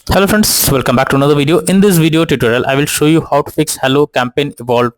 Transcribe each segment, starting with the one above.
Hello friends, welcome back to another video. In this video tutorial, I will show you how to fix Hello Campaign Evolved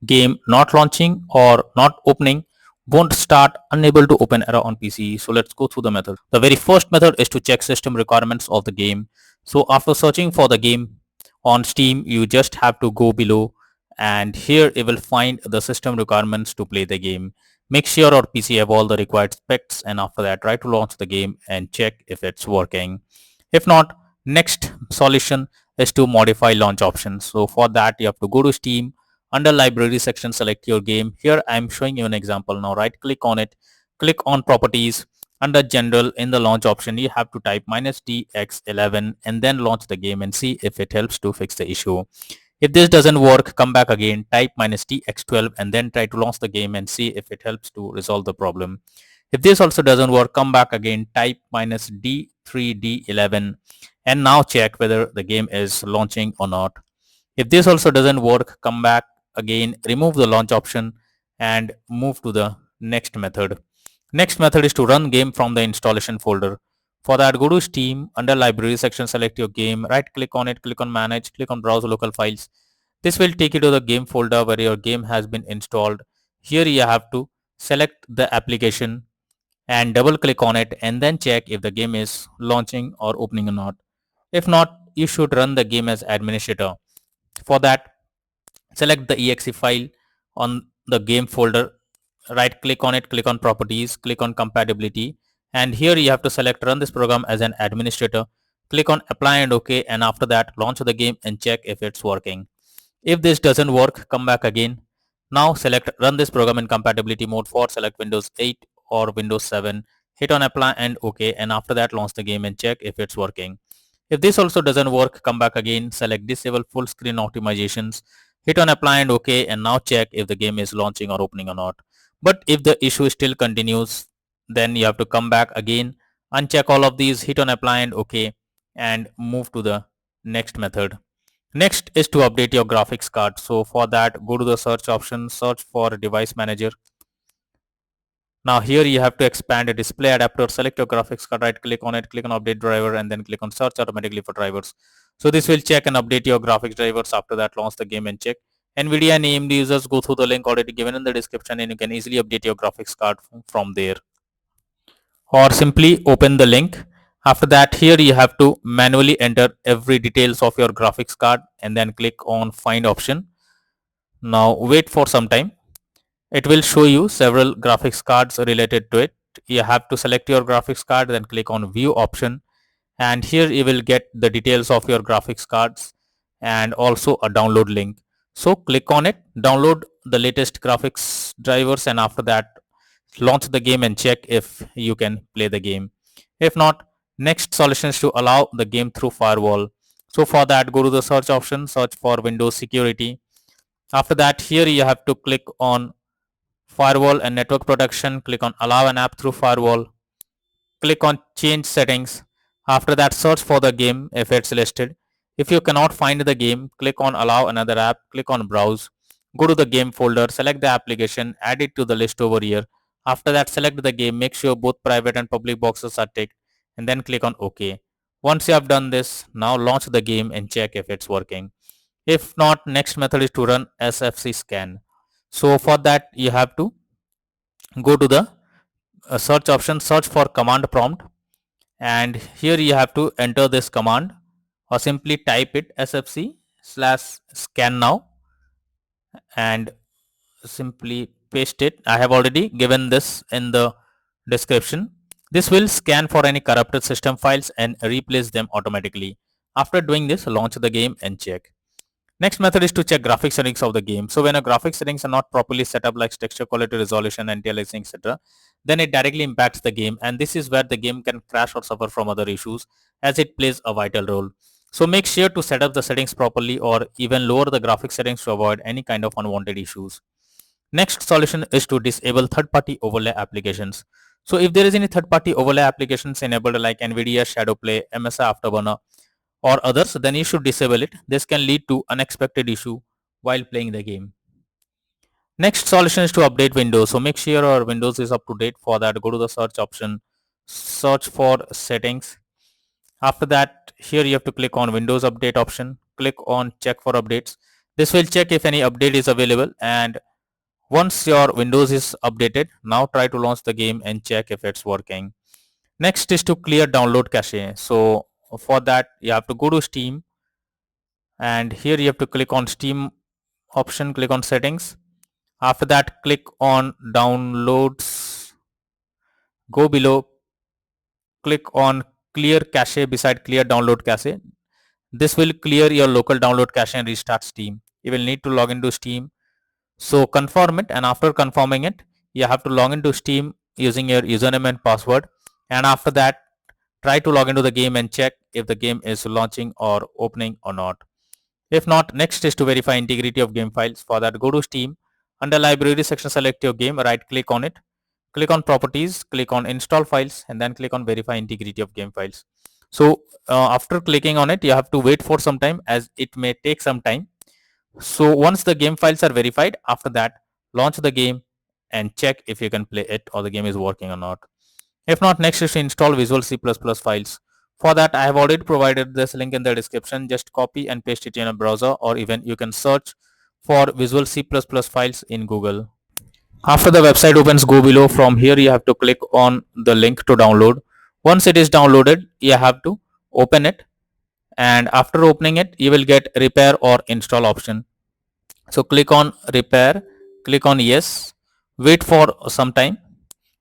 game not launching or not opening, won't start, unable to open error on PC. So let's go through the method. The very first method is to check system requirements of the game. So after searching for the game on Steam, you just have to go below and here you will find the system requirements to play the game. Make sure your PC have all the required specs and after that try to launch the game and check if it's working. If not, next solution is to modify launch options. So for that you have to go to Steam, under library section select your game. Here I am showing you an example. Now right click on it, click on properties. Under general in the launch option you have to type -dx11 and then launch the game and see if it helps to fix the issue. If this doesn't work, come back again, type -dx12 and then try to launch the game and see if it helps to resolve the problem. If this also doesn't work, come back again, type -d3d11 and now check whether the game is launching or not. If this also doesn't work, come back again, remove the launch option and move to the next method. Next method is to run game from the installation folder. For that, go to Steam, under library section, select your game, right click on it, click on manage, click on browse local files. This will take you to the game folder where your game has been installed. Here you have to select the application and double click on it and then check if the game is launching or opening or not. If not, you should run the game as administrator. For that, select the exe file on the game folder, right click on it, click on properties, click on compatibility, and here you have to select run this program as an administrator. Click on apply and OK, and after that launch the game and check if it's working. If this doesn't work, come back again. Now select run this program in compatibility mode for select Windows 8 or Windows 7. Hit on apply and OK, and after that launch the game and check if it's working. If this also doesn't work, come back again, select disable full screen optimizations, hit on apply and OK, and now check if the game is launching or opening or not. But if the issue still continues, then you have to come back again, uncheck all of these, hit on apply and OK, and move to the next method. Next is to update your graphics card. So for that, go to the search option, search for device manager. Now here you have to expand a display adapter, select your graphics card, right click on it, click on update driver and then click on search automatically for drivers. So this will check and update your graphics drivers. After that, launch the game and check. NVIDIA and AMD users, go through the link already given in the description and you can easily update your graphics card from there. Or simply open the link. After that, here you have to manually enter every details of your graphics card and then click on find option. Now wait for some time. It will show you several graphics cards related to it. You have to select your graphics card, then click on view option, and here you will get the details of your graphics cards and also a download link. So click on it, download the latest graphics drivers, and after that launch the game and check if you can play the game. If not, next solution is to allow the game through firewall. So for that, go to the search option, search for Windows security. After that, here you have to click on firewall and network protection, click on allow an app through firewall, click on change settings. After that, search for the game if it's listed. If you cannot find the game, click on allow another app, click on browse, go to the game folder, select the application, add it to the list over here. After that, select the game, make sure both private and public boxes are ticked and then click on OK. Once you have done this, now launch the game and check if it's working. If not, next method is to run SFC scan. So for that, you have to go to the search option, search for command prompt, and here you have to enter this command or simply type it sfc/scan now and simply paste it. I have already given this in the description. This will scan for any corrupted system files and replace them automatically. After doing this, launch the game and check. Next method is to check graphics settings of the game. So when a graphics settings are not properly set up, like texture quality, resolution, anti-aliasing, etc., then it directly impacts the game, and this is where the game can crash or suffer from other issues as it plays a vital role. So make sure to set up the settings properly or even lower the graphics settings to avoid any kind of unwanted issues. Next solution is to disable third-party overlay applications. So if there is any third-party overlay applications enabled like NVIDIA Shadowplay, MSI Afterburner, or others, then you should disable it. This can lead to unexpected issue while playing the game. Next solution is to update Windows. So make sure your Windows is up to date. For that, go to the search option, search for settings. After that, here you have to click on Windows Update option, click on Check for updates. This will check if any update is available, and once your Windows is updated, now try to launch the game and check if it's working. Next is to clear download cache. So for that, you have to go to Steam, and here you have to click on Steam option, click on settings. After that, click on downloads, go below, click on clear cache beside clear download cache. This will clear your local download cache and restart Steam. You will need to log into Steam. So confirm it, and after confirming it, you have to log into Steam using your username and password. And after that, try to log into the game and check if the game is launching or opening or not. If not, next is to verify integrity of game files. For that, go to Steam. Under library section, select your game, right click on it. Click on properties, click on install files, and then click on verify integrity of game files. So after clicking on it, you have to wait for some time as it may take some time. So once the game files are verified, after that, launch the game and check if you can play it or the game is working or not. If not, next is to install Visual C++ files. For that, I have already provided this link in the description. Just copy and paste it in a browser, or even you can search for Visual C++ files in Google. After the website opens, go below. From here, you have to click on the link to download. Once it is downloaded, you have to open it, and after opening it, you will get repair or install option. So click on repair, click on yes, wait for some time.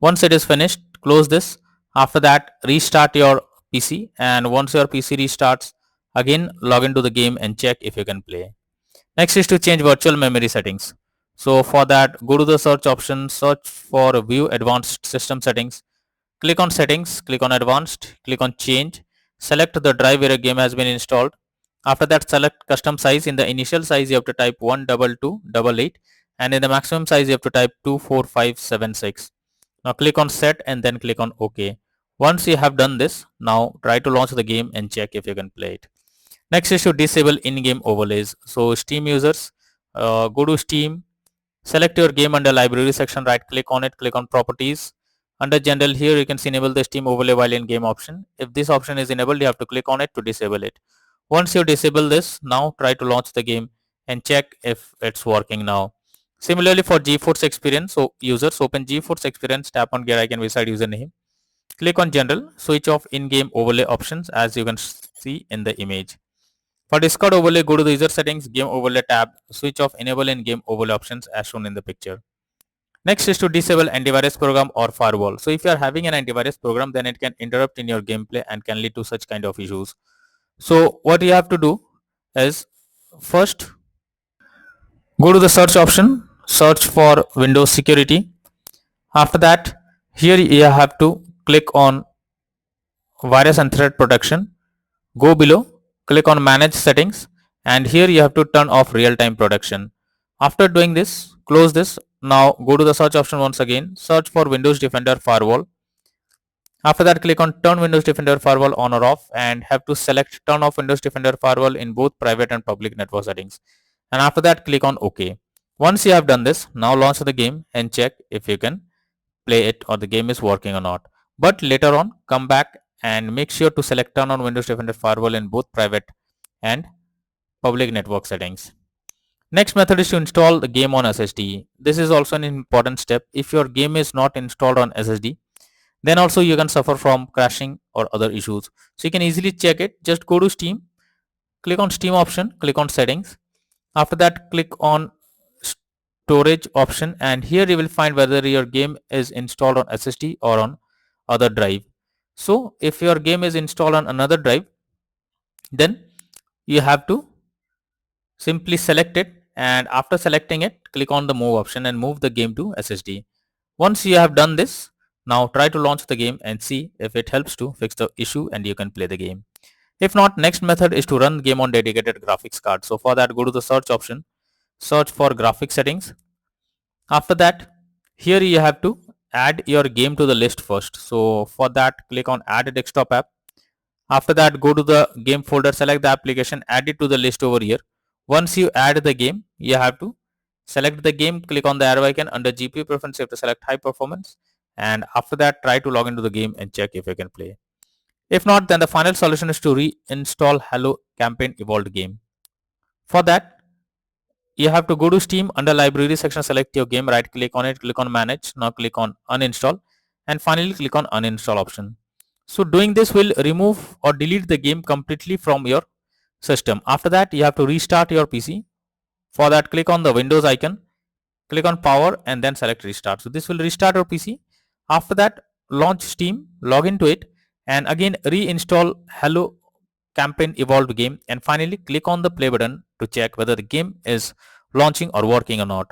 Once it is finished, close this. After that, restart your PC, and once your PC restarts, again log into the game and check if you can play. Next is to change virtual memory settings. So for that, go to the search option, search for view advanced system settings. Click on settings, click on advanced, click on change, select the drive where a game has been installed. After that, select custom size. In the initial size, you have to type 12288, and in the maximum size, you have to type 24576. Now click on set and then click on OK. Once you have done this, now try to launch the game and check if you can play it. Next is to disable in-game overlays. So Steam users, go to Steam, select your game under library section, right click on it, click on properties. Under general, here you can see enable the Steam overlay while in game option. If this option is enabled, you have to click on it to disable it. Once you disable this, now try to launch the game and check if it's working now. Similarly for GeForce Experience, so users open GeForce Experience, tap on gear icon beside username. Click on general, switch off in-game overlay options as you can see in the image. For Discord overlay, go to the user settings, game overlay tab, switch off enable in-game overlay options as shown in the picture. Next is to disable antivirus program or firewall. So if you are having an antivirus program, then it can interrupt in your gameplay and can lead to such kind of issues. So what you have to do is, first go to the search option, search for Windows security. After that, here you have to click on virus and threat protection. Go below, click on manage settings, and here you have to turn off real-time protection. After doing this, close this. Now go to the search option once again, search for Windows Defender Firewall. After that, click on turn Windows Defender Firewall on or off, and have to select turn off Windows Defender Firewall in both private and public network settings. And after that, click on OK. Once you have done this, now launch the game and check if you can play it or the game is working or not. But later on, come back and make sure to select turn on Windows Defender Firewall in both private and public network settings. Next method is to install the game on SSD. This is also an important step. If your game is not installed on SSD, then also you can suffer from crashing or other issues. So you can easily check it. Just go to Steam, click on Steam option, click on settings. After that, click on storage option, and here you will find whether your game is installed on SSD or on other drive. So if your game is installed on another drive, then you have to simply select it, and after selecting it, click on the move option and move the game to SSD. Once you have done this, now try to launch the game and see if it helps to fix the issue and you can play the game. If not, next method is to run the game on dedicated graphics card. So for that, go to the search option, search for graphics settings. After that, here you have to add your game to the list first. So for that, click on add a desktop app. After that, go to the game folder, select the application, add it to the list over here. Once you add the game, you have to select the game, click on the arrow icon. Under GPU preference, you have to select high performance, and after that, try to log into the game and check if you can play. If not, then the final solution is to reinstall Hello Campaign Evolved game. For that, you have to go to Steam, under library section, select your game, right click on it, click on manage, now click on uninstall, and finally click on uninstall option. So doing this will remove or delete the game completely from your system. After that, you have to restart your PC. For that, click on the Windows icon, click on power, and then select restart. So this will restart your PC. After that, launch Steam, log into it, and again reinstall Hello Campaign Evolved game, and finally click on the play button to check whether the game is launching or working or not.